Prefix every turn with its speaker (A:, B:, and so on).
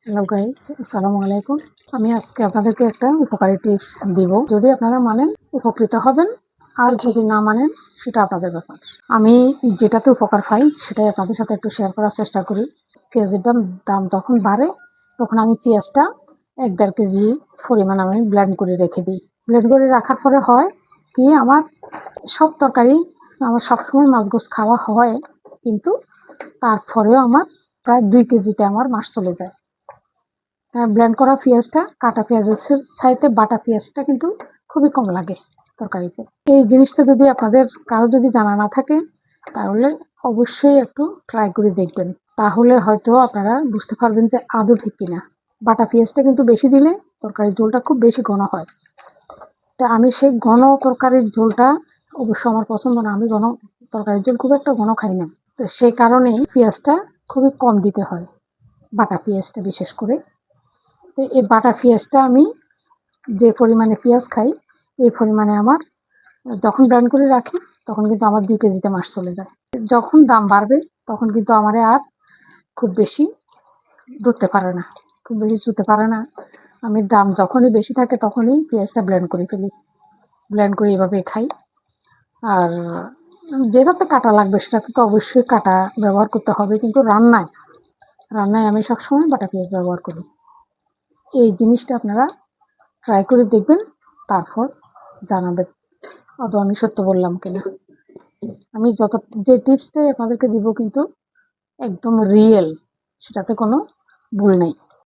A: Hello guys, আসসালামু আলাইকুম। আমি আজকে আপনাদেরকে একটা উপকারী টিপস দিব। যদি আপনারা মানেন উপকৃত হবেন, আর যদি না মানেন সেটা আপনাদের ব্যাপার। আমি যেটাতে উপকার পাই সেটাই আপনাদের সাথে একটু শেয়ার করার চেষ্টা করি। পেঁয়াজের দাম যখন বাড়ে তখন আমি পেঁয়াজটা 1-1.5 কেজি পরিমাণ আমি ব্লেন্ড করে রেখে দিই। ব্লেন্ড করে রাখার পরে হয় কি, আমার সব তরকারি আমার সবসময় মাছ গোছ খাওয়া হয়, কিন্তু তারপরেও আমার প্রায় 2 কেজিতে আমার মাস চলে যায়। ব্লেন্ড করা পেঁয়াজটা কাটা পেঁয়াজের চাইতে বাটা পেঁয়াজটা কিন্তু খুবই কম লাগে তরকারিতে। এই জিনিসটা যদি আপনাদের কারো যদি জানা না থাকে তাহলে অবশ্যই একটু ট্রাই করে দেখবেন, তাহলে হয়তো আপনারা বুঝতে পারবেন যে আদৌ ঠিক কিনা। বাটা পেঁয়াজটা কিন্তু বেশি দিলে তরকারির ঝোলটা খুব বেশি ঘন হয়। তা আমি সেই ঘন তরকারির ঝোলটা অবশ্য আমার পছন্দ না, আমি ঘন তরকারির ঝোল খুব একটা ঘন খাই না। তো সেই কারণেই পেঁয়াজটা খুবই কম দিতে হয়, বাটা পেঁয়াজটা বিশেষ করে। তো এই বাটা পেঁয়াজটা আমি যে পরিমাণে পেঁয়াজ খাই এই পরিমাণে আমার যখন ব্লেন্ড করে রাখি তখন কিন্তু আমার 2 কেজিতে মাস চলে যায়। যখন দাম বাড়বে তখন কিন্তু আমার আর খুব বেশি ধরতে পারে না, খুব বেশি চুতে পারে না। আমি দাম যখনই বেশি থাকে তখনই পেঁয়াজটা ব্লেন্ড করে ফেলি, ব্লেন্ড করে এভাবে খাই। আর যেটাতে কাটা লাগবে সেটাতে তো অবশ্যই কাটা ব্যবহার করতে হবে, কিন্তু রান্নায় আমি সবসময় বাটা পেঁয়াজ ব্যবহার করি। এই জিনিসটা আপনারা ট্রাই করে দেখবেন, তারপর জানাবেন আদৌ আমি সত্য বললাম কিনা। আমি যে টিপসটাই আপনাদেরকে দিব কিন্তু একদম রিয়েল, সেটাতে কোনো ভুল নেই।